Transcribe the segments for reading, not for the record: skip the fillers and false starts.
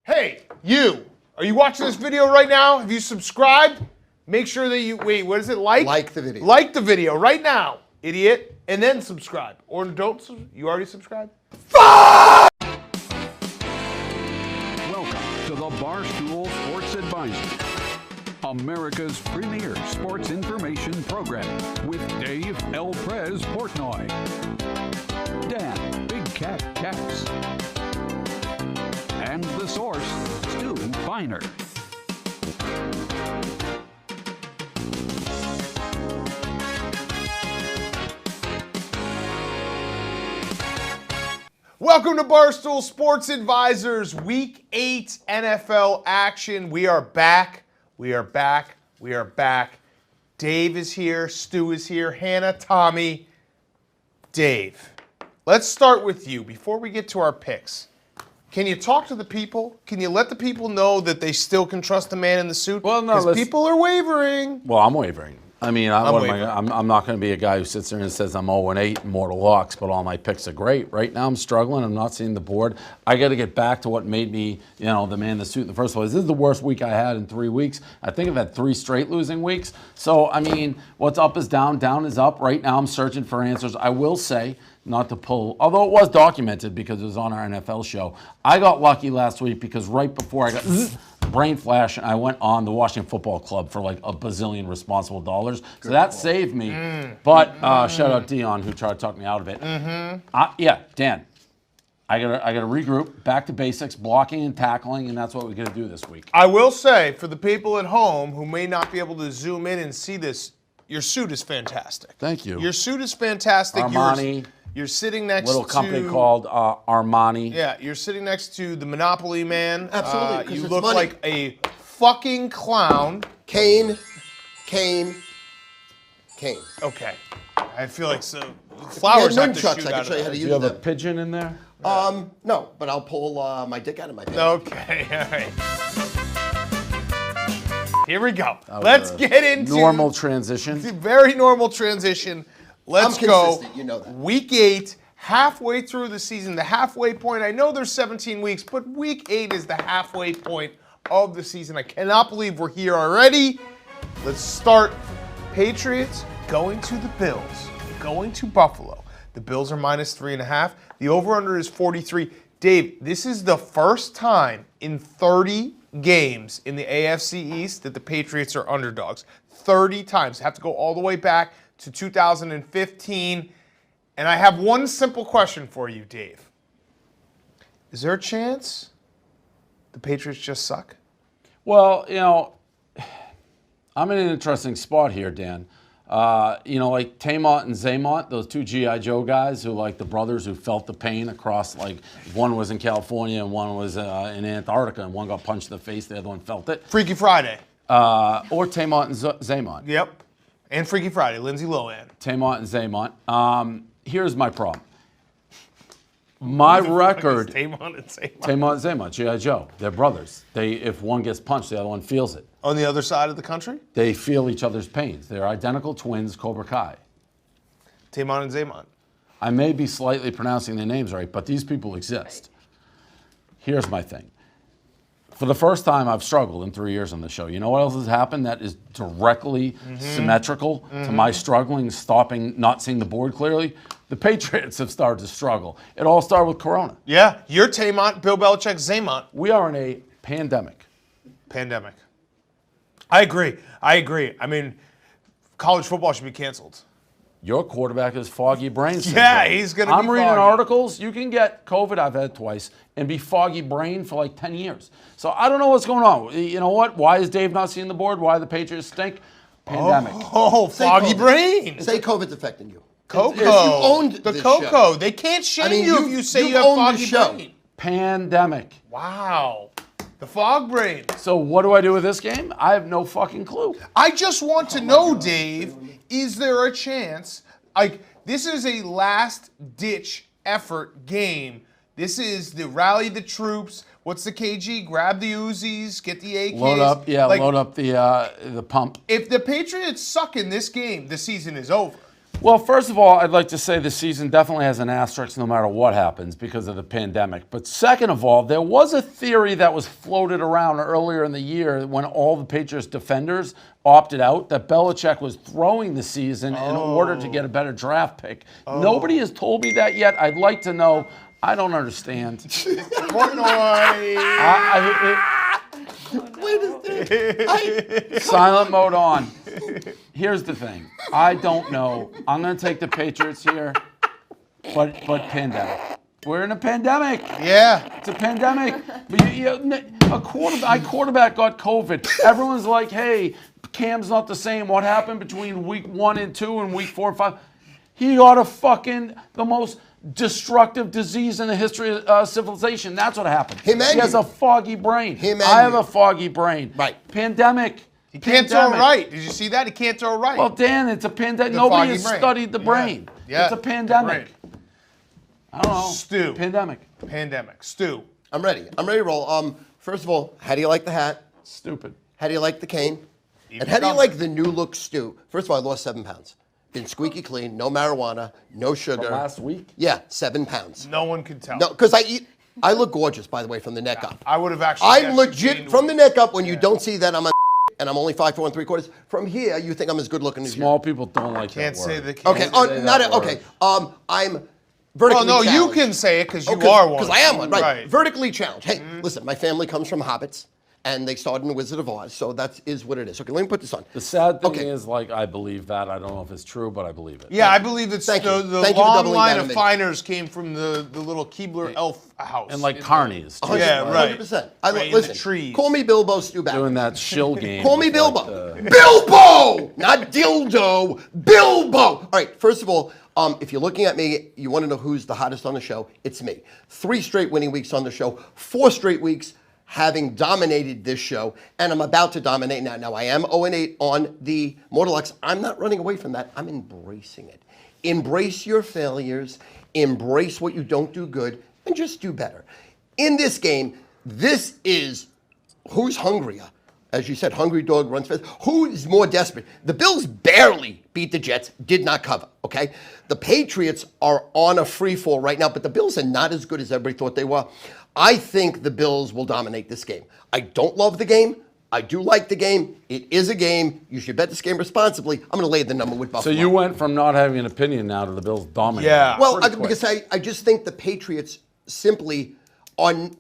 Hey, you. Are you watching this video right now? Have you subscribed? Make sure that you, wait, what is it, like? Like the video. Like the video right now, idiot. And then subscribe. Or don't, you already subscribed? Welcome to the Barstool Sports Advisor, America's premier sports information program with Dave El Prez Portnoy, Dan Big Cat Katz, and the source, Stu Feiner. Welcome to Barstool Sports Advisors, Week 8 NFL action. We are back. We are back. We are back. Dave is here. Stu is here. Hannah, Tommy. Dave, let's start with you before we get to our picks. Can you talk to the people? Can you let the people know that they still can trust the man in the suit? Well, no, because people are wavering. Well, I'm wavering. I mean, wavering. I'm not going to be a guy who sits there and says I'm 0-8 mortal locks, but all my picks are great. Right now, I'm struggling. I'm not seeing the board. I got to get back to what made me, the man in the suit in the first place. This is the worst week I had in 3 weeks. I think I've had 3 straight losing weeks. So, I mean, what's up is down, down is up. Right now, I'm searching for answers. I will say, not to pull, although it was documented because it was on our NFL show, I got lucky last week because right before I got brain flash, and I went on the Washington Football Club for like a bazillion responsible dollars. So that saved me. But shout out Dion who tried to talk me out of it. Dan, I gotta regroup, back to basics, blocking and tackling, and that's what we're gonna do this week. I will say, for the people at home who may not be able to zoom in and see this, your suit is fantastic. Thank you. Your suit is fantastic. Armani. You're sitting next Little to... company called Armani. Yeah, you're sitting next to the Monopoly man. Absolutely, 'cause you it's look money. like a fucking clown. Kane. Okay. I feel like flowers have to nunchucks, shoot I can out show you of how to that. Do use you have a them. pigeon in there? No, but I'll pull my dick out of my pants. Okay, all right. Here we go. Let's get into... Normal transition. Very normal transition. Let's I'm go. consistent, you know that. Week 8, halfway through the season, the halfway point. I know there's 17 weeks, but Week 8 is the halfway point of the season. I cannot believe we're here already. Let's start. Patriots going to the Bills, going to Buffalo. The Bills are -3.5. The over-under is 43. Dave, this is the first time in 30 games in the AFC East that the Patriots are underdogs. 30 times. Have to go all the way back to 2015. And I have one simple question for you, Dave. Is there a chance the Patriots just suck? Well, I'm in an interesting spot here, Dan. Like Tamont and Zaymont, those 2 G.I. Joe guys who, like the brothers who felt the pain across, like one was in California and one was in Antarctica and one got punched in the face, the other one felt it. Freaky Friday. Or Tamont and Zaymont. Yep. And Freaky Friday, Lindsay Lohan. Tamont and Zaymont. Here's my problem. My record... Tamont and Zaymont. Tamont and Zaymont, G.I. Joe. They're brothers. If one gets punched, the other one feels it. On the other side of the country? They feel each other's pains. They're identical twins, Cobra Kai. Tamont and Zaymont. I may be slightly pronouncing their names right, but these people exist. Here's my thing. For the first time, I've struggled in 3 years on the show. You know what else has happened that is directly symmetrical to my struggling, stopping, not seeing the board clearly? The Patriots have started to struggle. It all started with Corona. Yeah, you're Tamont, Bill Belichick, Zaymont. We are in a pandemic. I agree. I mean, college football should be canceled. Your quarterback is foggy brain syndrome. Yeah, he's going to be I'm reading foggy. articles. You can get COVID, I've had it twice, and be foggy brain for like 10 years. So I don't know what's going on. You know what? Why is Dave not seeing the board? Why the Patriots stink? Pandemic. Oh, foggy COVID. brain. Say COVID's affecting you. Coco. If you owned the this Coco. show. They can't shame I mean, you if you say you've you have owned foggy the show. brain. Pandemic. Wow. The fog brain. So what do I do with this game? I have no fucking clue. I just want to know, Dave, is there a chance, this is a last-ditch effort game. This is the rally the troops. What's the KG? Grab the Uzis, get the AKs. Load up, load up the pump. If the Patriots suck in this game, the season is over. Well, first of all, I'd like to say the season definitely has an asterisk no matter what happens because of the pandemic. But second of all, there was a theory that was floated around earlier in the year when all the Patriots defenders opted out that Belichick was throwing the season in order to get a better draft pick. Nobody has told me that yet. I'd like to know. I don't understand. Portnoy. Silent mode on. Here's the thing. I don't know. I'm going to take the Patriots here, but pandemic. We're in a pandemic. Yeah. It's a pandemic. But a quarterback got COVID. Everyone's like, hey, Cam's not the same. What happened between week 1 and 2 and week 4 and 5? He got the most destructive disease in the history of civilization. That's what happened. He has a foggy brain. I have a foggy brain. Right. Pandemic. He can't throw right. Did you see that? He can't throw right. Well, Dan, it's a pandemic. Nobody has studied the brain. Yeah. It's a pandemic. I don't know. Stu. Pandemic. Stu. I'm ready. I'm ready to roll. First of all, how do you like the hat? Stupid. How do you like the cane? Even And how do you dumber. like the new look Stu? First of all, I lost 7 pounds. Been squeaky clean, no marijuana, no sugar. From last week? Yeah, 7 pounds. No one can tell. No, because I look gorgeous, by the way, from the neck up. I would have actually. I'm guessed legit you from the neck up. When you don't see that, I'm a and I'm only 5'4" 3/4. From here, you think I'm as good looking as Small people don't like Can't that say word. the. Okay, okay. I'm vertically Well, no, challenged. you can say it because you are one. Because I am one, right? Vertically challenged. Hey, listen, my family comes from hobbits, and they started in the Wizard of Oz, so that is what it is. Okay, let me put this on. The sad thing is, I believe that. I don't know if it's true, but I believe it. Yeah, I believe that Thank you. the Thank you for long doubling line down of on me. finers came from the little Keebler elf house. And like carnies. too. Yeah, right. 100%. Right, in the Listen, trees. call me Bilbo Stu Back. Doing that shill game. Call me with, Bilbo. Bilbo! Not dildo. Bilbo! All right, first of all, if you're looking at me, you want to know who's the hottest on the show, it's me. 3 straight winning weeks on the show, 4 straight weeks having dominated this show, and I'm about to dominate now. Now, I am 0-8 on the Mortalex. I'm not running away from that. I'm embracing it. Embrace your failures. Embrace what you don't do good, and just do better. In this game, this is who's hungrier. As you said, hungry dog runs fast. Who is more desperate? The Bills barely beat the Jets, did not cover, okay? The Patriots are on a free fall right now, but the Bills are not as good as everybody thought they were. I think the Bills will dominate this game. I don't love the game. I do like the game. It is a game. You should bet this game responsibly. I'm going to lay the number with So Buffalo. you went from not having an opinion now to the Bills dominating. Yeah. Well, Pretty quick. because I just think the Patriots simply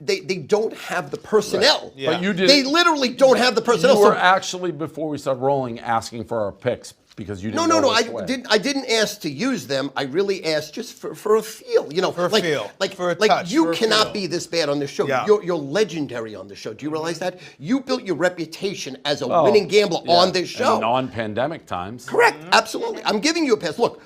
they don't have the personnel. Yeah. But you did. They literally don't have the personnel. You were So- actually, before we started rolling, asking for our picks because you didn't No. know I which way. didn't ask to use them. I really asked just for a feel. For a feel. For a like touch, you for a cannot feel. be this bad on this show. Yeah. You're legendary on the show. Do you realize that? You built your reputation as a winning gambler on this show. In non-pandemic times. Correct. Absolutely. I'm giving you a pass. Look.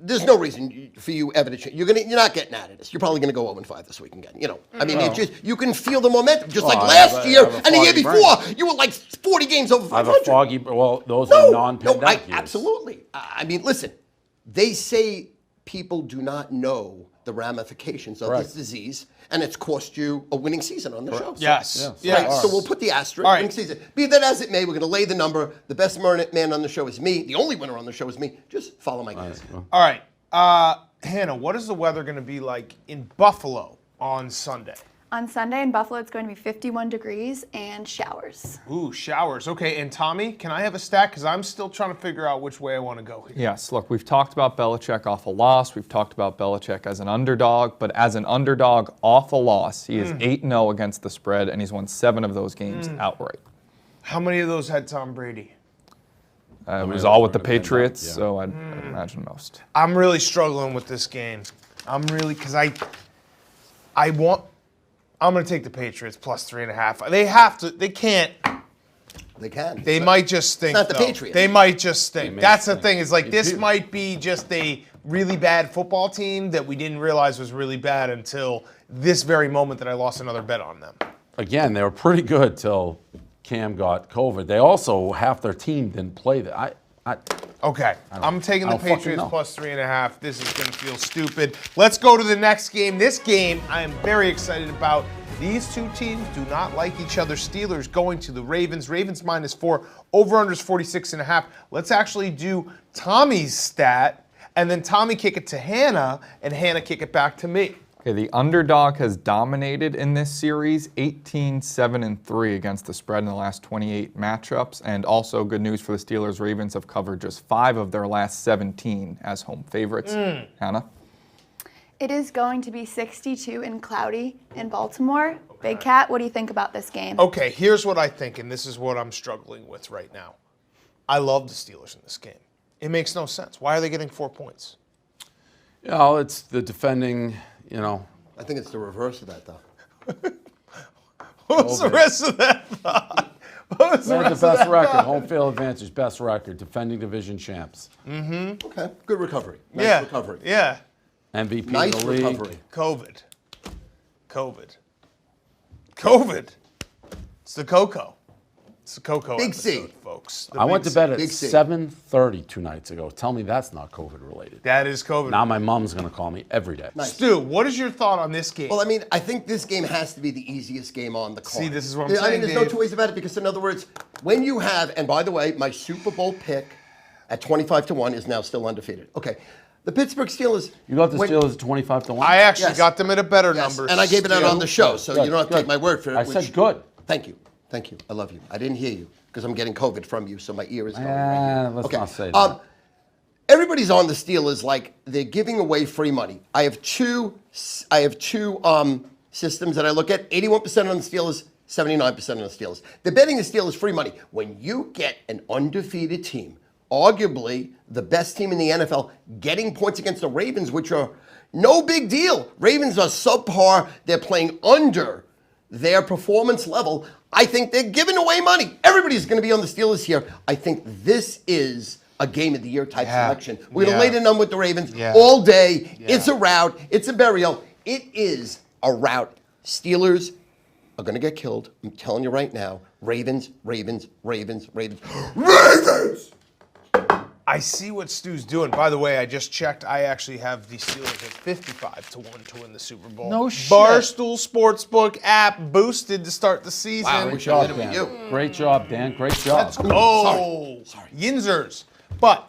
There's no reason for you ever to change. You're not getting out of this. You're probably going to go 0-5 this week again. I mean, it's just you can feel the momentum. Just like I last have a- year I have a and the year foggy before, brain. you were like 40 games over I have 500. a foggy. Well, those are non-pandemic years. Absolutely. I mean, listen, they say people do not know the ramifications of this disease, and it's cost you a winning season on the show. Yes. Right, so we'll put the asterisk. All right. Winning season. Be that as it may, we're going to lay the number. The best man on the show is me. The only winner on the show is me. Just follow my guys. All right. Hannah, what is the weather going to be like in Buffalo on Sunday? On Sunday in Buffalo, it's going to be 51 degrees and showers. Ooh, showers. Okay, and Tommy, can I have a stat? Because I'm still trying to figure out which way I want to go here. Yes, look, we've talked about Belichick off a loss. We've talked about Belichick as an underdog. But as an underdog off a loss, he is 8-0 against the spread, and he's won 7 of those games outright. How many of those had Tom Brady? It was of all those with the were gonna be Patriots, yeah. so I'd imagine most. I'm really struggling with this game. I'm going to take the Patriots plus 3.5. They have to. They can't. They can. They might just stink. not the though. Patriots. They might just stink. may That's the stink. thing. Is like this It's you. might be just a really bad football team that we didn't realize was really bad until this very moment that I lost another bet on them. Again, they were pretty good till Cam got COVID. They also half their team didn't play. Okay, I'm taking the I don't fucking Patriots know. plus 3.5. This is going to feel stupid. Let's go to the next game. This game I am very excited about. These two teams do not like each other. Steelers going to the Ravens. Ravens -4. Over-under is 46.5. Let's actually do Tommy's stat, and then Tommy kick it to Hannah, and Hannah kick it back to me. Okay, the underdog has dominated in this series, 18-7-3 against the spread in the last 28 matchups. And also good news for the Steelers, Ravens have covered just 5 of their last 17 as home favorites. Hannah? It is going to be 62 and cloudy in Baltimore. Big Cat, what do you think about this game? Okay, here's what I think, and this is what I'm struggling with right now. I love the Steelers in this game. It makes no sense. Why are they getting 4 points? You know, it's the defending, I think it's the reverse of that, though. What's the rest of that thought? What's They had the best record, home field advantage, best record, defending division champs, Okay, good recovery. Nice Yeah, recovery. yeah. MVP Nice of the league. recovery. COVID. It's the Coco. It's the Coco Big episode, C. folks. The I Big went to C. bed at Big C. 7:30 2 nights ago. Tell me that's not COVID related. That is COVID. Now my mom's gonna call me every day. Nice. Stu, what is your thought on this game? Well, I mean, I think this game has to be the easiest game on the card. See, this is what I'm I saying, mean, there's Dave. no two ways about it because, in other words, when you have, and by the way, my Super Bowl pick at 25-1 is now still undefeated. Okay, the Pittsburgh Steelers. You got the when- Steelers at 25-1. I actually Yes. got them at a better Yes, number. and I gave it out Stu. on the show, so Good, you don't have to good. take my word for it. I said good. Thank you. Thank you. I love you. I didn't hear you because I'm getting COVID from you, so my ear is going right here. Let's not say that. Everybody's on the Steelers like they're giving away free money. I have two systems that I look at. 81% on the Steelers, 79% on the Steelers. They're betting the Steelers free money. When you get an undefeated team, arguably the best team in the NFL, getting points against the Ravens, which are no big deal. Ravens are subpar. They're playing under their performance level. I think they're giving away money. Everybody's going to be on the Steelers here. I think this is a game of the year type selection. We're going to lay the number with the Ravens all day. It's a rout. It's a burial. It is a rout. Steelers are going to get killed. I'm telling you right now. Ravens, Ravens, Ravens, Ravens, Ravens! I see what Stu's doing. By the way, I just checked. I actually have the Steelers at 55-1 to win the Super Bowl. No shit. Barstool Sportsbook app boosted to start the season. Wow, Great job, Good with Dan. you. Great job, Dan. Great job. Let's go. Sorry. Yinzers. But,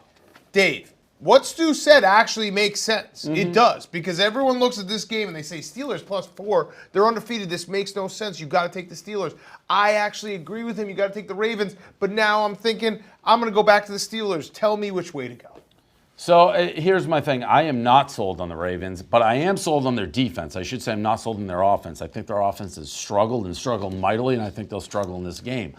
Dave, what Stu said actually makes sense. It does, because everyone looks at this game and they say, Steelers +4, they're undefeated, this makes no sense, you got to take the Steelers. I actually agree with him, you got to take the Ravens, but now I'm thinking, I'm going to go back to the Steelers. Tell me which way to go. So here's my thing. I am not sold on the Ravens, but I am sold on their defense. I should say I'm not sold on their offense. I think their offense has struggled mightily, and I think they'll struggle in this game.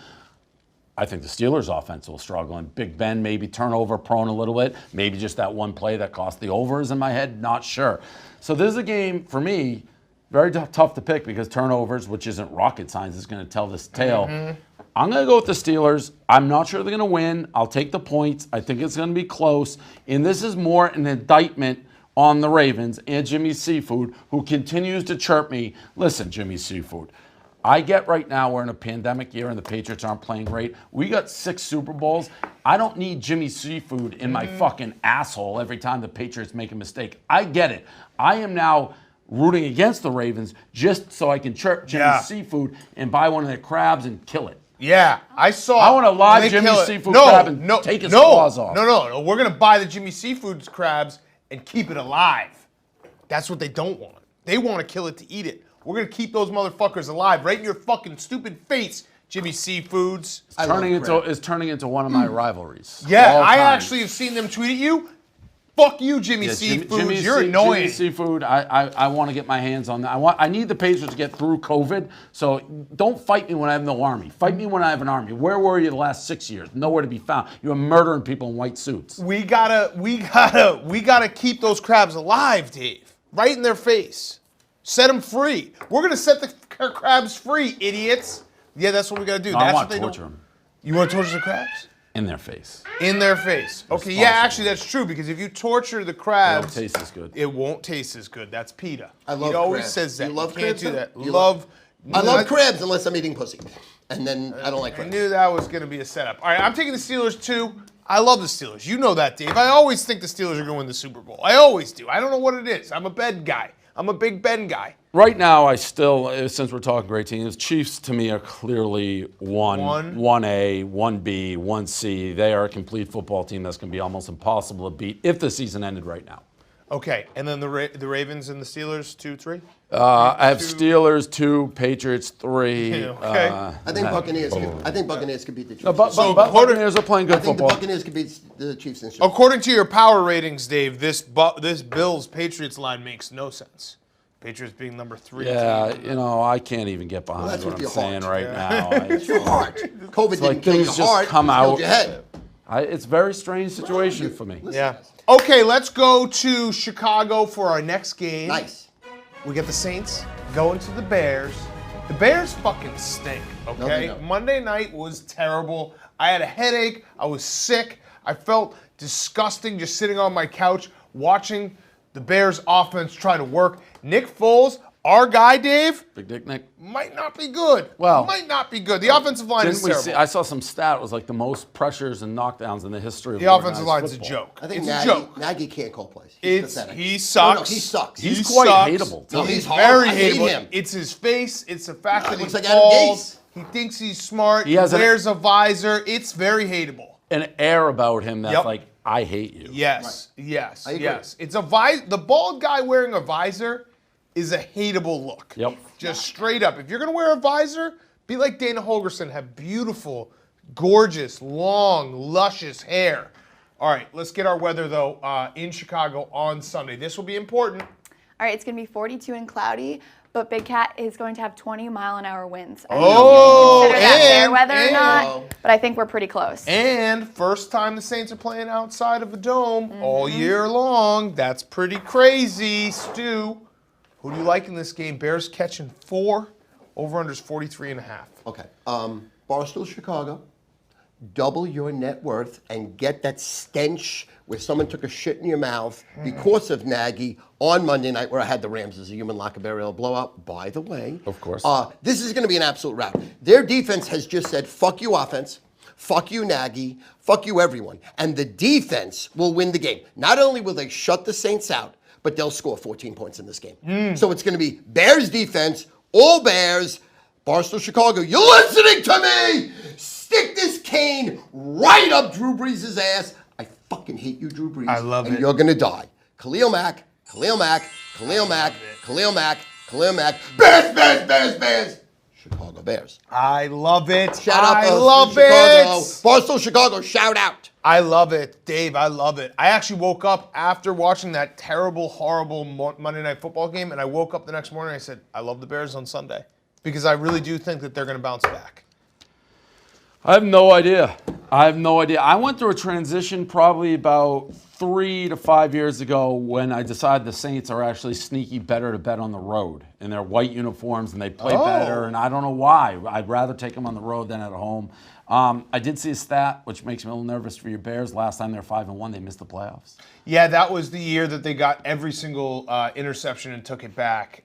I think the Steelers' offense will struggle, and Big Ben maybe turnover prone a little bit. Maybe just that one play that cost the overs in my head, not sure. So this is a game, for me, very tough to pick because turnovers, which isn't rocket science, is going to tell this tale. I'm going to go with the Steelers. I'm not sure they're going to win. I'll take the points. I think it's going to be close. And this is more an indictment on the Ravens and Jimmy Seafood, who continues to chirp me. Listen, Jimmy Seafood, I get right now we're in a pandemic year and the Patriots aren't playing great. We got 6 Super Bowls. I don't need Jimmy Seafood in my fucking asshole every time the Patriots make a mistake. I get it. I am now rooting against the Ravens just so I can chirp Jimmy Seafood and buy one of their crabs and kill it. Yeah, I saw. I want a live they Jimmy kill it. Seafood crab and take his claws off. No. We're going to buy the Jimmy Seafood's crabs and keep it alive. That's what they don't want. They want to kill it to eat it. We're going to keep those motherfuckers alive right in your fucking stupid face, Jimmy Seafoods. It's turning into one of my rivalries. Yeah, All I time. actually have seen them tweet at you. Fuck you, Jimmy Seafoods. You're annoying. Jimmy Seafood, I want to get my hands on that. I need the Patriots to get through COVID, so don't fight me when I have no army. Fight me when I have an army. Where were you the last 6 years? Nowhere to be found. You were murdering people in white suits. We gotta keep those crabs alive, Dave. Right in their face. Set them free. We're gonna set the crabs free, idiots. Yeah, that's what we gotta do. No, That's I what want they to torture don't. them You want to torture the crabs? in their face. In their face. Okay, yeah, actually that's true because if you torture the crabs, It won't taste as good. It won't taste as good. That's PETA. I love He always crabs. says that. You love can't crabs, do though? that. You I love crabs unless I'm eating pussy. And then I don't like I crabs. knew that was going to be a setup. All right, I'm taking the Steelers too. I love the Steelers. You know that, Dave. I always think the Steelers are going to win the Super Bowl. I always do. I don't know what it is. I'm a Ben guy. I'm a big Ben guy. Right now, I still, since we're talking great teams, Chiefs to me are clearly 1A, 1B, 1C. They are a complete football team that's going to be almost impossible to beat if the season ended right now. Okay, and then the Ravens and the Steelers, 2, 3? I have Steelers 2, Patriots 3. Okay. I think Buccaneers could beat the Chiefs. No, Buccaneers are playing good I think football. the Buccaneers could beat the Chiefs in Super Bowl. According to your power ratings, Dave, this Bills-Patriots line makes no sense. Patriots being number 3. Yeah, I can't even get behind that's what with I'm your saying heart. right now. It's your heart. COVID didn't like kill your things just heart. come it killed out. your head. It's a very strange situation for me. Yeah. Okay, let's go to Chicago for our next game. Nice. We get the Saints going to the Bears. The Bears fucking stink, No, okay? they don't. Monday night was terrible. I had a headache. I was sick. I felt disgusting just sitting on my couch watching the Bears offense try to work. Nick Foles, our guy, Dave, Big Dick Nick. might not be good. Well, might not be good. The offensive line is Didn't we terrible. see? I saw some stat. It was like the most pressures and knockdowns in the history of The offensive line's organized a football. joke. I think It's a joke. Nagy can't call plays. He's pathetic. He sucks. No, he sucks. He's quite sucks. hateable, too. No, He's he's hard. very I hate hateable. him. It's his face. It's the fact that he looks like Adam falls. Gase. He thinks he's smart. He He has wears a visor. It's very hateable. An air about him that's Yep. like, I hate you. Yes, yes, I agree. yes. It's a the bald guy wearing a visor is a hateable look. Yep. Just straight up. If you're gonna wear a visor, be like Dana Holgerson. Have beautiful, gorgeous, long, luscious hair. All right, let's get our weather though in Chicago on Sunday. This will be important. All right, it's going to be 42 and cloudy, but Big Cat is going to have 20-mile-an-hour winds. I Oh, don't know if you consider that fair and- weather or and- not, but I think we're pretty close. And first time the Saints are playing outside of a dome all year long. That's pretty crazy. Stu, who do you like in this game? Bears catching 4. Over-under's 43.5. Okay. Barstool Chicago. Double your net worth and get that stench where someone took a shit in your mouth because of Nagy on Monday night, where I had the Rams as a human locker burial blowout. By the way, Of course. this is going to be an absolute rout. Their defense has just said, "Fuck you, offense. Fuck you, Nagy. Fuck you, everyone." And the defense will win the game. Not only will they shut the Saints out, but they'll score 14 points in this game. So it's going to be Bears defense, all Bears. Barstool Chicago, you're listening to me! Stick this cane right up Drew Brees' ass. I fucking hate you, Drew Brees. I love and it. you're gonna die. Khalil Mack, Khalil Mack, Khalil Mack, Khalil Mack, Khalil Mack. Bears, Bears, Bears, Bears. Chicago Bears. I love it. Shout out I to love Chicago. it. Barstool Chicago, shout out. I love it, Dave. I love it. I actually woke up after watching that terrible, horrible Monday Night Football game, and I woke up the next morning and I said, I love the Bears on Sunday. Because I really do think that they're going to bounce back. I have no idea. I went through a transition probably about 3 to 5 years ago when I decided the Saints are actually sneaky better to bet on the road in their white uniforms and they play better. And I don't know why. I'd rather take them on the road than at home. I did see a stat, which makes me a little nervous for your Bears. Last time they were 5-1, they missed the playoffs. Yeah, that was the year that they got every single interception and took it back.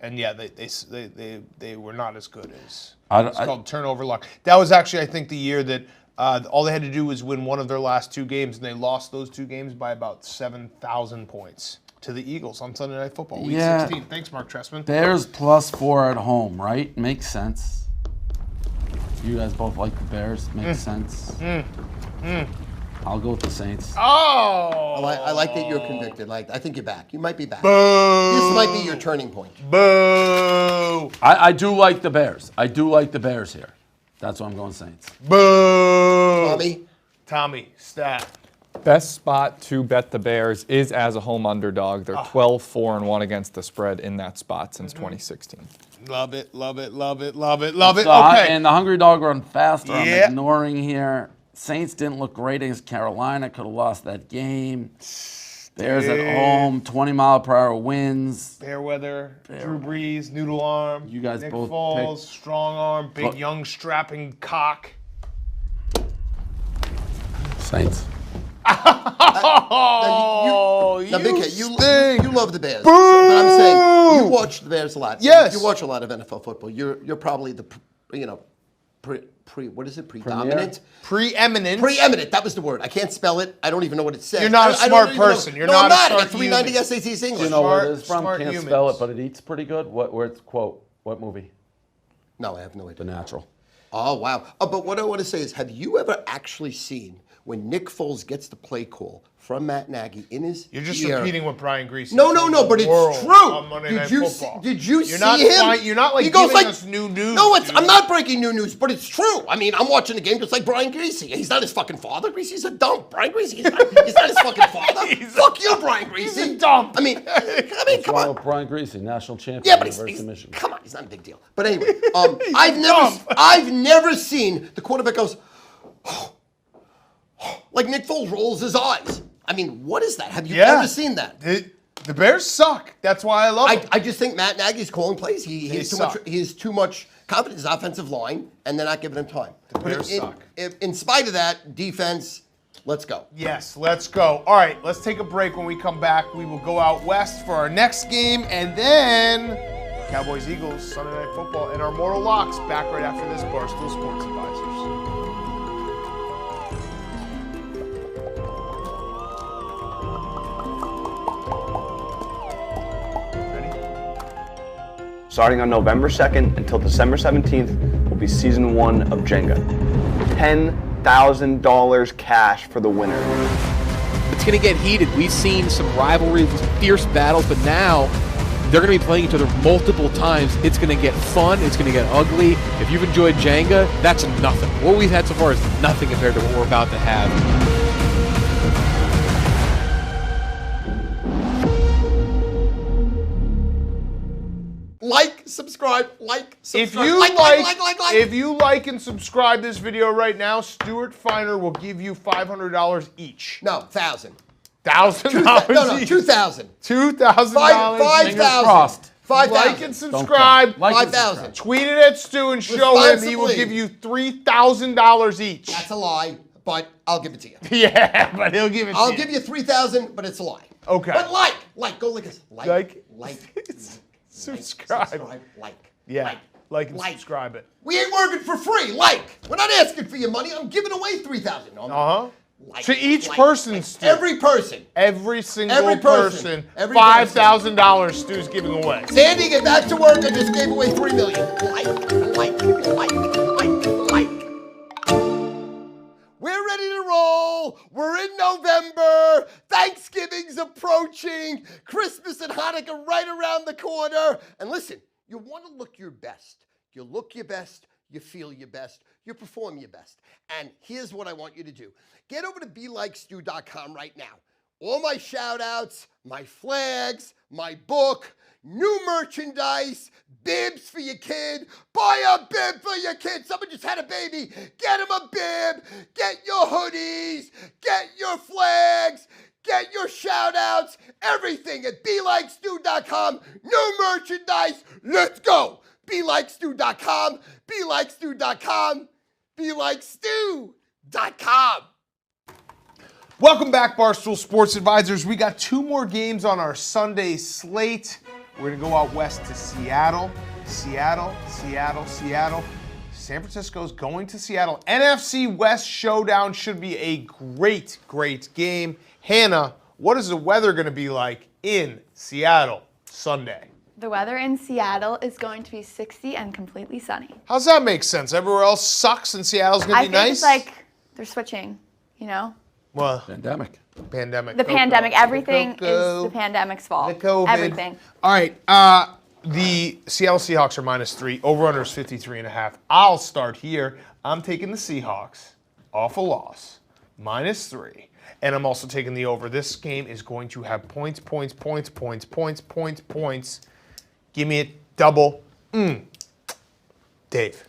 And yeah, they were not as good as it's called turnover luck. That was actually, I think, the year that all they had to do was win one of their last 2 games, and they lost those 2 games by about 7,000 points to the Eagles on Sunday Night Football, Week 16. Thanks, Mark Trestman. Bears +4 at home, right? Makes sense. You guys both like the Bears. Makes sense. I'll go with the Saints. Oh! I like that you're convicted. I think you're back. You might be back. Boo! This might be your turning point. Boo! I do like the Bears. I do like the Bears here. That's why I'm going Saints. Boo! Tommy, stat. Best spot to bet the Bears is as a home underdog. They're 12-4-1 against the spread in that spot since 2016. Love it, love it, love it, love it, love it. So, Okay. And the Hungry Dog run faster. Yeah. I'm ignoring here. Saints didn't look great against Carolina. Could have lost that game. Bears at home, 20-mile-per-hour winds. Fairweather, Drew Brees, noodle arm. You guys Nick both Foles, picked- strong arm, big, Look. young, strapping cock. Saints. Oh, Now, Big Cat, you stink. love the Bears. But I'm saying you watch the Bears a lot. Yes. You watch a lot of NFL football. You're probably the what is it? Predominant? Preeminent. Preeminent. That was the word. I can't spell it. I don't even know what it says. You're not a I smart don't even know. person. You're No, not I'm a not. I smart got 390 human. SATs English. Do you know where it is Smart from? Can't humans. spell it, but it eats pretty good. Where it's quote? What movie? No, I have no The idea. Natural. Oh, wow. But what I want to say is, have you ever actually seen when Nick Foles gets the play call from Matt Nagy in his You're just ear? repeating what Brian Greasy No, told but the it's world true. on Monday Did Night you Football. did you see not him? You're not like He goes giving like, us new news. No, dude. I'm not breaking new news, but it's true. I mean, I'm watching the game just like Brian Greasy. He's not his fucking father. Greasy's a dump. Brian Greasy, he's not his fucking father. Fuck you, Brian Greasy. He's a dump. I mean, come Wrong on. with Brian Greasy, national champion. Yeah, but University of Michigan. come on, he's not a big deal. But anyway, I've never seen the quarterback goes like Nick Foles rolls his eyes. I mean, what is that? Have you ever seen that? The Bears suck. That's why I love them. I just think Matt Nagy's calling plays. He has too much confidence in his offensive line, and they're not giving him time. Bears suck. In spite of that, defense, let's go. Yes, let's go. All right, let's take a break. When we come back, we will go out west for our next game, and then Cowboys, Eagles, Sunday Night Football, and our Mortal Locks back right after this. Barstool Sports Advisors. Starting on November 2nd until December 17th will be Season 1 of Jenga. $10,000 cash for the winner. It's going to get heated. We've seen some rivalries, fierce battles, but now they're going to be playing each other multiple times. It's going to get fun. It's going to get ugly. If you've enjoyed Jenga, that's nothing. What we've had so far is nothing compared to what we're about to have. Subscribe. If you like and subscribe this video right now, Stuart Feiner will give you $500 each. No, 1,000. $1,000 No, each. 2,000. $2,000. 5,000. 5,000. Like and subscribe. 5,000. Tweet it at Stu and show him. He will give you $3,000 each. That's a lie, but I'll give it to you. Yeah, but he'll give it to you. I'll give you 3,000, but it's a lie. Okay. But go like this. Like. Subscribe. Yeah. Like and subscribe it. We ain't working for free. We're not asking for your money. I'm giving away 3,000. To each person, Stu. Every person. Every single person. Every $5,000 Stu's giving away. Sandy, get back to work. I just gave away $3 million. We're ready to roll. We're in November. Thanksgiving's approaching. Christmas and Hanukkah right around the corner. And listen, you want to look your best. You look your best. You feel your best. You perform your best. And here's what I want you to do. Get over to BeLikeStu.com right now. All my shout outs, my flags, my book, new merchandise, bibs for your kid. Buy a bib for your kid. Someone just had a baby. Get him a bib. Get your hoodies. Get your flags. Get your shout outs. Everything at BeLikeStu.com. New merchandise. Let's go. BeLikeStu.com. BeLikeStu.com. BeLikeStu.com. Welcome back, Barstool Sports Advisors. We got 2 more games on our Sunday slate. We're going to go out west to Seattle. Seattle. San Francisco's going to Seattle. NFC West showdown should be a great, great game. Hannah, what is the weather going to be like in Seattle Sunday? The weather in Seattle is going to be 60 and completely sunny. How's that make sense? Everywhere else sucks and Seattle's going to be nice? I think it's like they're switching, you know? Well, Pandemic. The pandemic. Everything is the pandemic's fault. The COVID. Everything. All right. The Seattle Seahawks are -3. Over-under is 53.5. I'll start here. I'm taking the Seahawks off a loss. -3. And I'm also taking the over. This game is going to have points. Give me a double. Dave.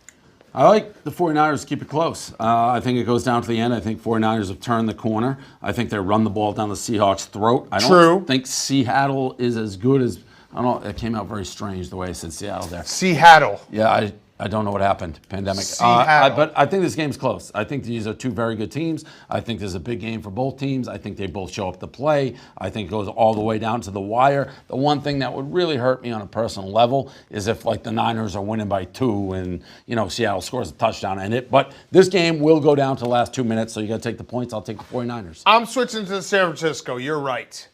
I like the 49ers to keep it close. I think it goes down to the end. I think 49ers have turned the corner. I think they run the ball down the Seahawks' throat. I don't think Seattle is as good as, I don't know, it came out very strange the way I said Seattle there. Seattle. Yeah, I I don't know what happened. Pandemic. Seattle. But I think this game's close. I think these are two very good teams. I think there's a big game for both teams. I think they both show up to play. I think it goes all the way down to the wire. The one thing that would really hurt me on a personal level is if like the Niners are winning by 2 and Seattle scores a touchdown in it. But this game will go down to the last 2 minutes, so you got to take the points. I'll take the 49ers. I'm switching to San Francisco. You're right.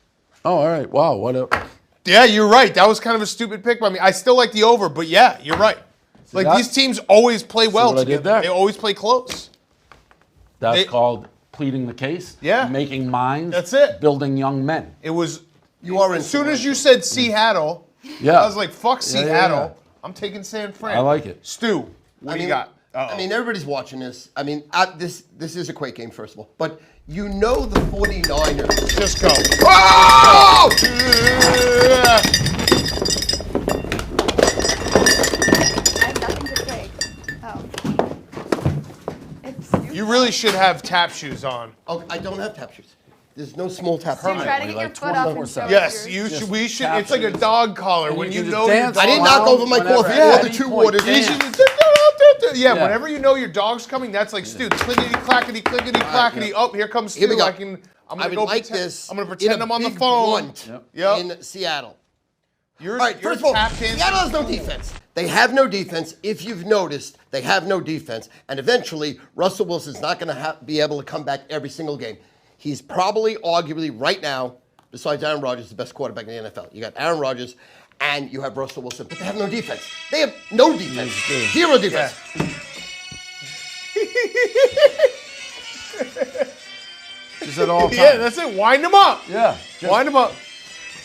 Oh, all right. Wow. What a. Yeah, you're right. That was kind of a stupid pick by me. I still like the over, but yeah, you're right. Like, that? these teams always play well what I did together. there? They always play close. That's called pleading the case. Yeah. Making minds. That's it. Building young men. It was. You are in. As soon as you said Seattle, Yeah. I was like, fuck Yeah, Seattle. yeah. I'm taking San Fran. I like it. Stu, what do you got? I mean, everybody's watching this. I mean, this is a great game, first of all. But the 49ers. Just go. Oh! I have nothing to say. Oh. It's You really should have tap shoes on. Oh, I don't have tap shoes. There's no small tap Stu, shoes. try to get your foot up and show us Yes, yours. you should. We should. tap It's like a shoes. dog collar And when you you can know just your dance dog. I didn't knock over my whenever, coffee at or the any 2 point. waters. You Yeah. should just- Yeah, whenever you know your dog's coming, that's like, Stu, clickety clackety clickety clackety. Oh, here comes Stu. Here we go. I'm I gonna would go like pretend, this. I'm gonna in pretend a I'm on the big phone. blunt Yep. in Seattle. You're, All right, you're first of all, tapped in. Seattle has no defense. They have no defense. If you've noticed, they have no defense. And eventually, Russell Wilson's not going to be able to come back every single game. He's probably, arguably, right now, besides Aaron Rodgers, the best quarterback in the NFL. You got Aaron Rodgers, and you have Russell Wilson. But they have no defense. They have no defense. Zero defense. Just at all times. Yeah, that's it. Wind them up. Yeah. Just Wind them up.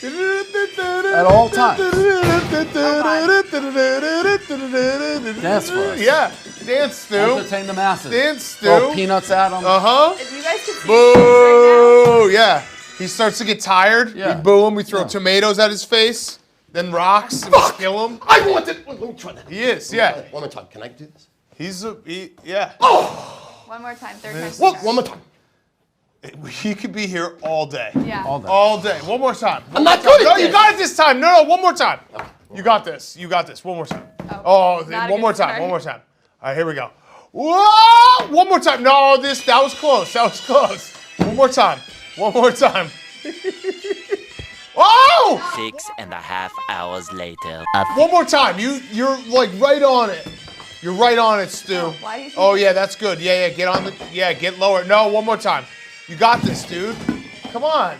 at all times. Dance for us. Yeah. Dance, Stu. Entertain the masses. Dance, Stu. Throw peanuts at them. Uh-huh. If you guys could see his face right Boo! Yeah. He starts to get tired. Yeah. We boo him. We throw tomatoes at his face. Then rocks. And Fuck! kill him. I want it. Let me try that. He is, yeah. One more time. Can I do this? Yeah. now. One more time. Third time's the charm. One more time. He could be here all day. Yeah. All day. All day. One more time. I'm not good at No, you this. got it this time. No, one more time. You got this. You got this. One more time. Oh, not a one more good time. start. One more time. All right, here we go. Whoa! One more time. No, that was close. That was close. One more time. One more time. Oh! 6.5 hours later. One more time. You're like right on it. You're right on it, Stu. Oh, why do you think Oh yeah, that's good. Yeah, get on the. Yeah, get lower. No, one more time. You got this, dude. Come on.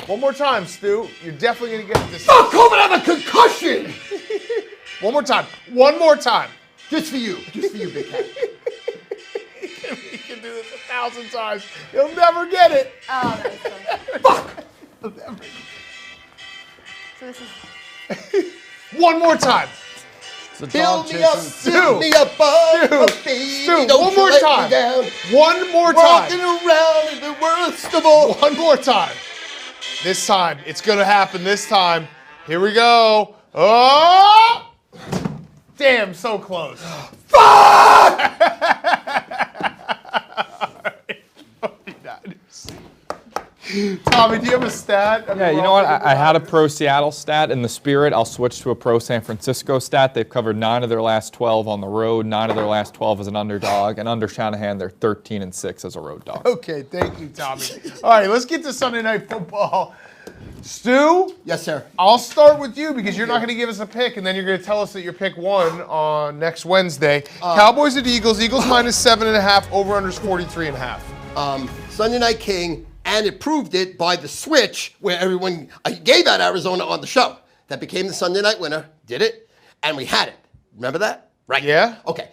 One more time, Stu. You're definitely gonna get this. Fuck, COVID have a concussion! One more time. One more time. Just for you. Just for you, big cat. You can do this 1,000 times. You'll never get it. Oh, that was close. Fuck! So this is. One more time. It's a Build dog me up, chasing. build me up, Stu, don't one you more let me time. down. One more Walking time. around in the worst of all. One more time. This time. It's gonna happen this time. Here we go. Oh! Damn, so close. Tommy, do you have a stat? Yeah, you know what? I had a pro Seattle stat. In the spirit, I'll switch to a pro San Francisco stat. They've covered 9 of their last 12 on the road, 9 of their last 12 as an underdog, and under Shanahan, they're 13-6 as a road dog. Okay, thank you, Tommy. All right, let's get to Sunday Night Football. Stu, Yes, sir. I'll start with you because you're not going to give us a pick, and then you're going to tell us that your pick won on next Wednesday. Cowboys at Eagles. Eagles minus 7.5. Over/unders 43.5. Sunday Night King, and it proved it by the switch where everyone gave out Arizona on the show. That became the Sunday night winner, did it, and we had it. Remember that? Right. Yeah? Okay.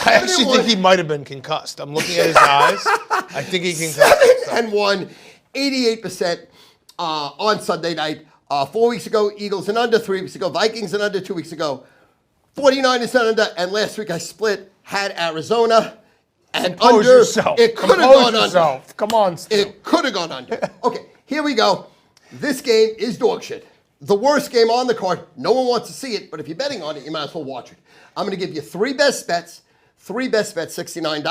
I actually think he might have been concussed. I'm looking at his eyes. I think he concussed. 7-1, 88% on Sunday night. 4 weeks ago, Eagles and under. 3 weeks ago, Vikings and under. 2 weeks ago, 49ers and under. And last week I split, had Arizona and Compose under. yourself. It could have Compose gone yourself. under. Come on, Stu. It could have gone under. Okay, here we go. This game is dog shit. The worst game on the card. No one wants to see it, but if you're betting on it, you might as well watch it. I'm going to give you 3 best bets. 3 best bets, $69.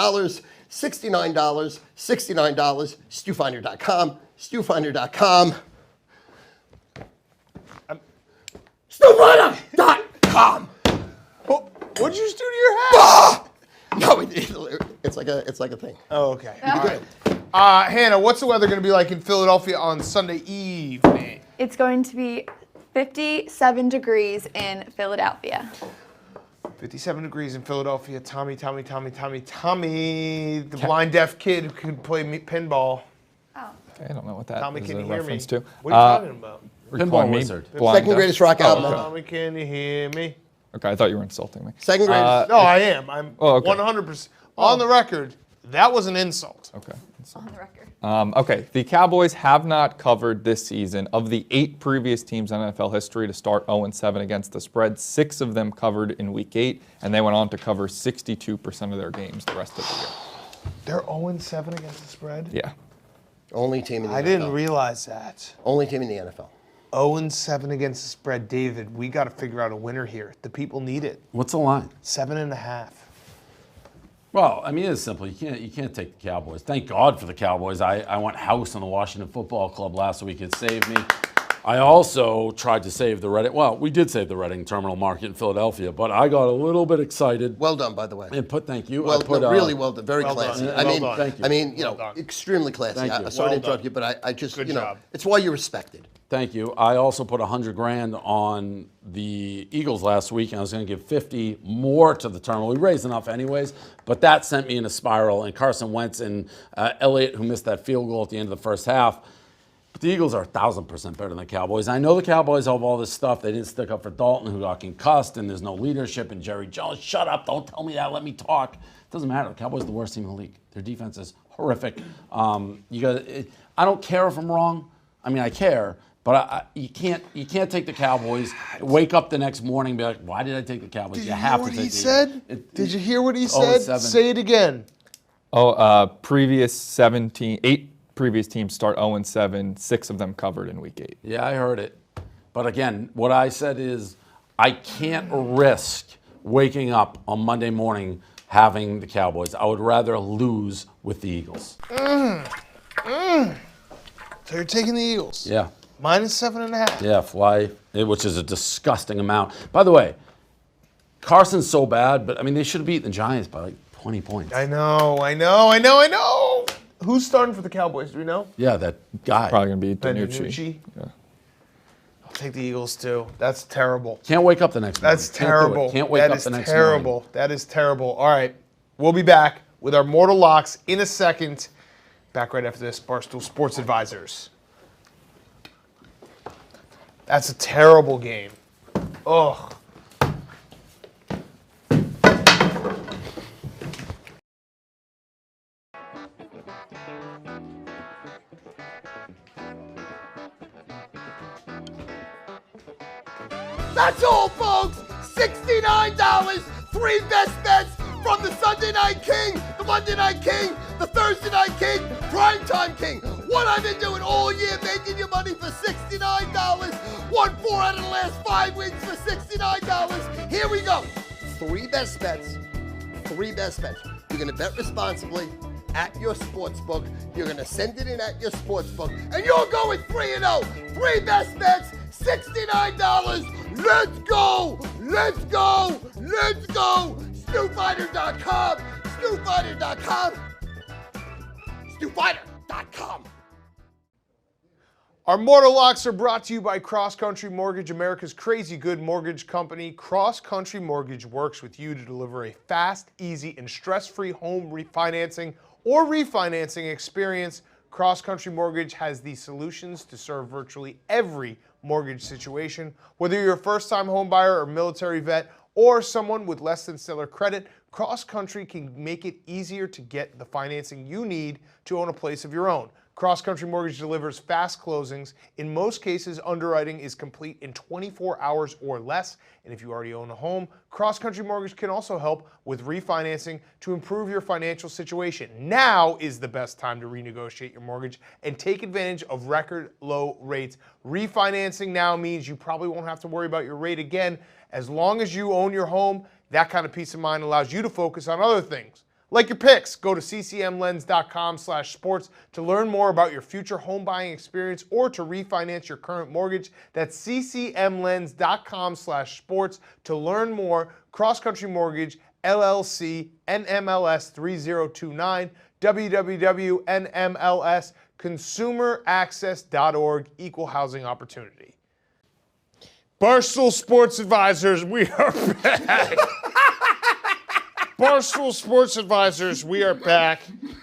$69. $69. StuFinder.com. StuFinder.com. StuFinder.com. What'd you do to your hat? like a thing. Oh, okay. All right. Hannah, what's the weather going to be like in Philadelphia on Sunday evening? It's going to be 57 degrees in Philadelphia. 57 degrees in Philadelphia. Tommy, the blind deaf kid who could play pinball. Oh. I don't know what that Tommy, is can a you hear me? reference to. What are you talking about? Pinball wizard. Second greatest rock album. Tommy, can you hear me? Okay, I thought you were insulting me. Second greatest. No, I am. I'm okay. 100% on the record. That was an insult. Okay. On the record. Okay, the Cowboys have not covered this season. Of the 8 previous teams in NFL history to start 0-7 against the spread, 6 of them covered in Week 8, and they went on to cover 62% of their games the rest of the year. They're 0-7 against the spread? Yeah. Only team in the NFL. I didn't realize that. Only team in the NFL. 0-7 against the spread. David, we got to figure out a winner here. The people need it. What's the line? 7.5. Well, I mean, it's simple. You can't take the Cowboys. Thank God for the Cowboys. I went house on the Washington Football Club last week. It saved me. I also tried to save the Reading. Well, we did save the Reading Terminal Market in Philadelphia, but I got a little bit excited. Well done, by the way. And thank you. Well, really well done. Very well classy. done. I mean, Well done. Thank you. I mean, Well done. extremely classy. Thank you. Sorry Well to interrupt done. you, but I just, Good job. it's why you're respected. Thank you. I also put $100,000 on the Eagles last week, and I was going to give 50 more to the terminal. We raised enough anyways, but that sent me in a spiral. And Carson Wentz and Elliott, who missed that field goal at the end of the first half. But the Eagles are 1,000% better than the Cowboys. I know the Cowboys have all this stuff. They didn't stick up for Dalton, who got concussed, and there's no leadership. And Jerry Jones, shut up! Don't tell me that. Let me talk. It doesn't matter. The Cowboys are the worst team in the league. Their defense is horrific. I don't care if I'm wrong. I mean, I care. But you can't take the Cowboys, wake up the next morning and be like, why did I take the Cowboys? Did you you have hear to what take he the said? Did you hear what he said? 0-7. Say it again. Previous 8 previous teams start 0-7, 6 of them covered in Week 8. Yeah, I heard it. But again, what I said is I can't risk waking up on Monday morning having the Cowboys. I would rather lose with the Eagles. So you're taking the Eagles? Yeah. Minus 7.5. Yeah, fly, which is a disgusting amount. By the way, Carson's so bad, but I mean, they should have beaten the Giants by like 20 points. I know. Who's starting for the Cowboys? Do we know? Yeah, that guy. Probably going to be DiNucci. DiNucci. Yeah. I'll take the Eagles too. That's terrible. Can't wake up the next morning. That's terrible. Can't wake up the next terrible. morning. That is terrible. All right. We'll be back with our mortal locks in a second. Back right after this. Barstool Sports Advisors. That's a terrible game. Ugh. That's all, folks. $69. 3 best bets from the Sunday Night King, the Monday Night King, the Thursday Night King, Primetime King. What I've been doing all year, making you money for $69. Won 4 out of the last 5 weeks for $69. Here we go. 3 best bets. 3 best bets. You're going to bet responsibly at your sportsbook. You're going to send it in at your sportsbook. And you're going 3-0. 3 best bets, $69. Let's go. Let's go. Let's go. StuFighter.com. StuFighter.com. StuFighter.com. Our mortal locks are brought to you by Cross Country Mortgage, America's crazy good mortgage company. Cross Country Mortgage works with you to deliver a fast, easy, and stress-free home refinancing or refinancing experience. Cross Country Mortgage has the solutions to serve virtually every mortgage situation. Whether you're a first-time home buyer or military vet or someone with less than stellar credit, Cross Country can make it easier to get the financing you need to own a place of your own. Cross Country Mortgage delivers fast closings. In most cases, underwriting is complete in 24 hours or less. And if you already own a home, Cross Country Mortgage can also help with refinancing to improve your financial situation. Now is the best time to renegotiate your mortgage and take advantage of record low rates. Refinancing now means you probably won't have to worry about your rate again. As long as you own your home, that kind of peace of mind allows you to focus on other things. Like your picks, go to ccmlens.com/sports to learn more about your future home buying experience or to refinance your current mortgage. That's ccmlens.com/sports to learn more. Cross Country Mortgage LLC, NMLS 3029, www.nmlsconsumeraccess.org, equal housing opportunity. Barstool Sports Advisors, we are back. Barstool Sports Advisors, we are back.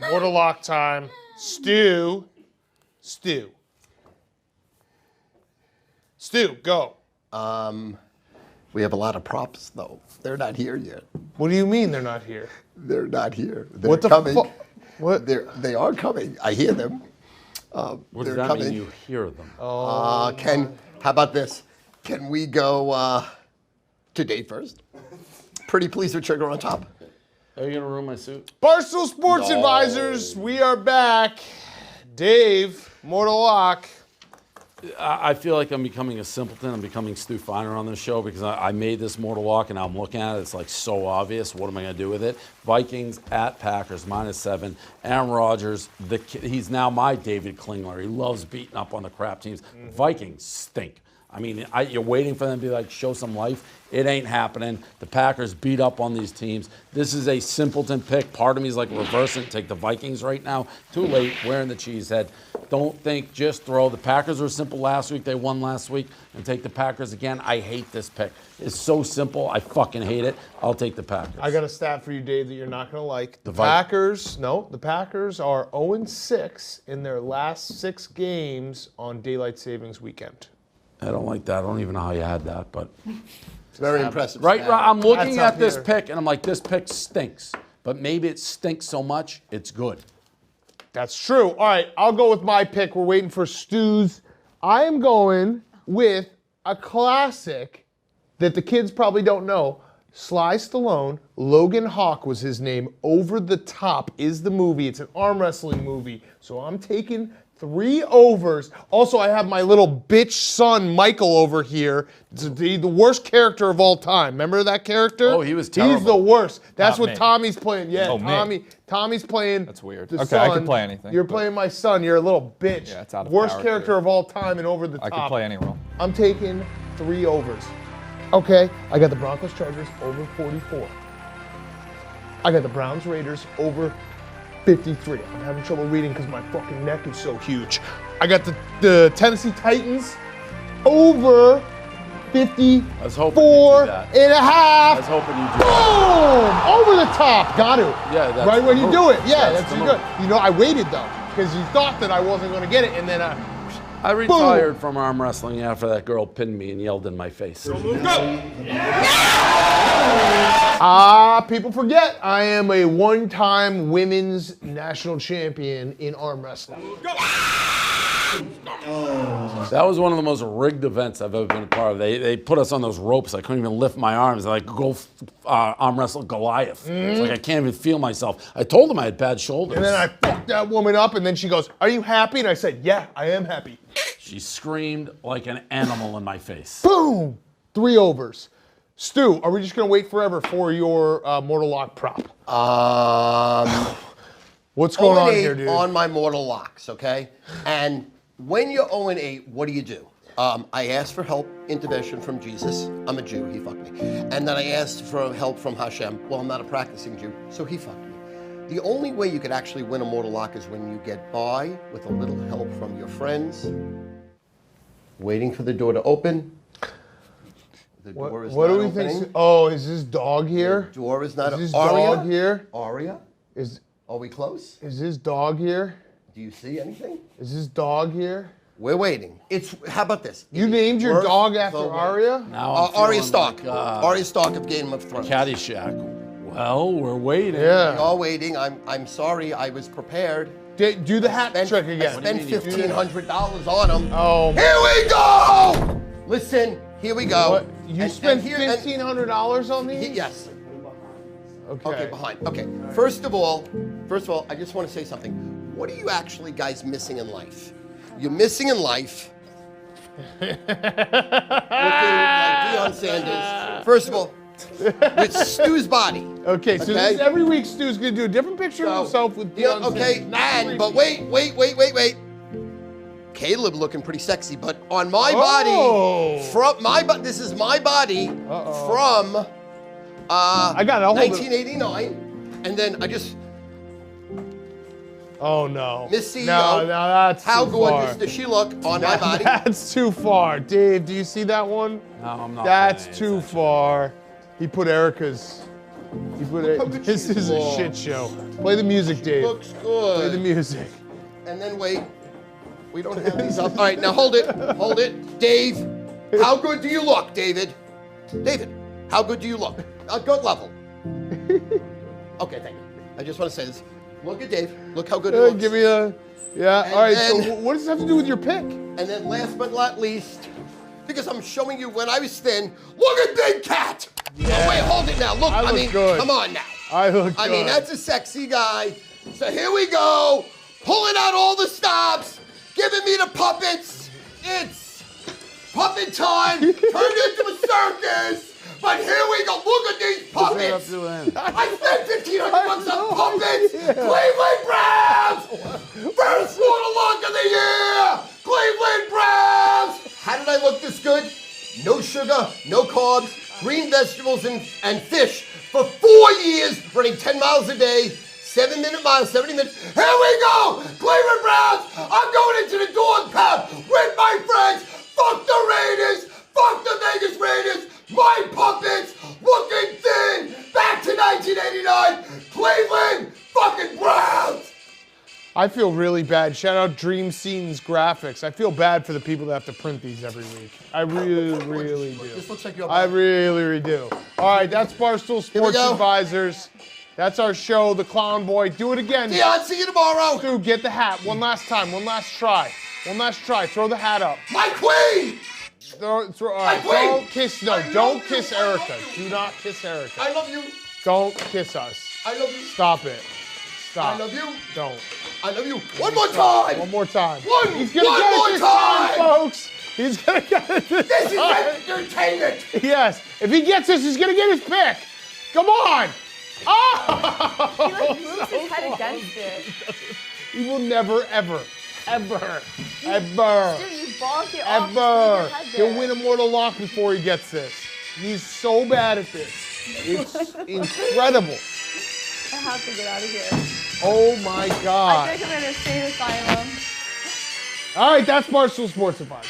Mortal Lock time. Stu, go. We have a lot of props, though. They're not here yet. What do you mean they're not here? They're not here. They're What the coming. What? They are coming. I hear them. What does They're that coming. mean? You hear them? Oh. How about this? Can we go to date first? Pretty please with trigger on top. Are you gonna ruin my suit? Barstool Sports Advisors, we are back. Dave, Mortal Lock. I feel like I'm becoming a simpleton. I'm becoming Stu Feiner on this show because I made this Mortal Lock and I'm looking at it. It's like so obvious. What am I going to do with it? Vikings at Packers, -7. Aaron Rodgers, he's now my David Klingler. He loves beating up on the crap teams. Vikings stink. I mean, you're waiting for them to be like, show some life. It ain't happening. The Packers beat up on these teams. This is a simpleton pick. Part of me is like reversing, take the Vikings right now. Too late, wearing the cheese head. Don't think, just throw. The Packers were simple last week. They won last week. And take the Packers again. I hate this pick. It's so simple. I fucking hate it. I'll take the Packers. I got a stat for you, Dave, that you're not going to like. The Vikings. Packers are 0-6 in their last 6 games on daylight savings weekend. I don't like that. I don't even know how you had that, but It's very impressive. right. I'm looking That's at this up pick, and I'm like, this pick stinks. But maybe it stinks so much, it's good. That's true. All right, I'll go with my pick. We're waiting for Stu's. I am going with a classic that the kids probably don't know. Sly Stallone, Logan Hawk was his name. Over the Top is the movie. It's an arm wrestling movie. So I'm taking 3 overs. Also, I have my little bitch son, Michael, over here. It's the worst character of all time. Remember that character? Oh, he was terrible. He's the worst. That's Not what me. Tommy's playing. Yeah, Oh, me. Tommy's playing. That's weird. the Okay, I son. can play anything, You're but- playing my son. You're a little bitch. Yeah, it's out of Worst character. character of all time and Over the Top. I can play any role. I'm taking 3 overs. Okay, I got the Broncos Chargers over 44. I got the Browns Raiders over 53. I'm having trouble reading because my fucking neck is so huge. I got the Tennessee Titans over 54 I was hoping you'd do that. and a half. I was hoping you'd do Boom! Over the top. Got to. Yeah, that's right the when you move. do it. Yeah, That's that's the good. move. You know, I waited though because you thought that I wasn't going to get it, and then I retired from arm wrestling after that girl pinned me and yelled in my face. People forget I am a one-time women's national champion in arm wrestling. That was one of the most rigged events I've ever been a part of. They put us on those ropes. I couldn't even lift my arms. I go arm wrestle Goliath. It's like I can't even feel myself. I told them I had bad shoulders. And then I fucked that woman up, and then she goes, "Are you happy?" And I said, "Yeah, I am happy." She screamed like an animal in my face. Boom! 3 overs. Stu, are we just going to wait forever for your Mortal Lock prop? What's going on 0-8 here, dude? on my Mortal Locks, okay? And when you're 0-8, what do? I asked for help, intervention from Jesus. I'm a Jew, he fucked me. And then I asked for help from Hashem. Well, I'm not a practicing Jew, so he fucked me. The only way you could actually win a Mortal Lock is when you get by with a little help from your friends, waiting for the door to open. The door is What not do we opening. think? Oh, is this dog here? The door is not Is this Aria? dog here? Aria? Is Are we close? this dog here? Do you see anything? Is this dog here? We're waiting. How about this? You It is named your worth dog the after wait. Aria? Now I'm Arya feeling Stark. like, Arya Stark of Game of Thrones. Caddyshack. Well, we're waiting. Yeah. We are waiting. I'm sorry. I was prepared. Do the hat trick I again. spent $1,500 on him. Oh, Here we go! Listen, here we go. what? You And- spent and here- and- $1,500 on these? Yes. Okay. Okay, behind. Okay. First of all, I just want to say something. What are you actually guys missing in life? You're missing in life looking like Deion Sanders. First of all, with Stu's body. Okay, so this is every week Stu's going to do a different picture of himself with Deion Okay, Sanders. Not but repeat. wait. Caleb looking pretty sexy, but on my Oh. body, this is my body from I got it. I'll hold it. 1989. And then I just, Oh no. Miss CEO. No, that's how too far. gorgeous does she look on my body? That's too far. Dave, do you see that one? No, I'm not. That's paying too attention. far. He put Erica's. He put how it. good This she is a looks. shit show. Play the music, Dave. Looks Play the good. music. And then wait. We don't have these up. All right, now hold it. Hold it. Dave, how good do you look, David? David, how good do you look? A good level. Okay, thank you. I just want to say this. Look at Dave. Look how good he looks. Give me a. Yeah. And All right. then- So what does this have to do with your pick? And then last but not least, because I'm showing you when I was thin, look at Big Cat. Yeah. Oh, wait, hold it now. Look, I I look mean, good. come on now. I look good. I mean, that's a sexy guy. So here we go, pulling out all the stops, giving me the puppets. It's puppet time, turned into a circus. But here we go, look at these puppets. I spent $1,500 on puppets. Cleveland Browns, first water lock of the year. Cleveland Browns. How did I look this good? No sugar, no carbs, green vegetables and fish for 4 years, running 10 miles a day, 7-minute miles, 70 minutes. Here we go, Cleveland Browns. I'm going into the dog pound with my friends. Fuck the Raiders, fuck the Vegas Raiders. My puppets looking thin. Back to 1989, Cleveland fucking Browns. I feel really bad. Shout out Dream Scenes Graphics. I feel bad for the people that have to print these every week. I really do. This looks like you're I really do. All right, that's Barstool Sports go. Advisors. That's our show, The Clown Boy. Do it again. Dion, see you tomorrow. Dude, get the hat. One last time. One last try. One last try. Throw the hat up. My queen. All right, queen. don't kiss. No, I love don't you. kiss I love Erica. you. Do not kiss Erica. I love you. Don't kiss us. I love you. Stop it. Stop. I love you. Don't. I love you. One more time. One more time. One He's gonna more get it this time. folks. He's gonna get it this This is time. entertainment. Yes. If he gets this, he's gonna get his pick. Come on. Oh! He like moves his head against it. He will never, ever. Dude, you bonk it off. Ever. Just leave your head He'll there. win a mortal lock before he gets this. He's so bad at this. It's incredible. I have to get out of here. Oh my I God. think I'm in a state asylum. All right, that's Barstool Sports Advisor.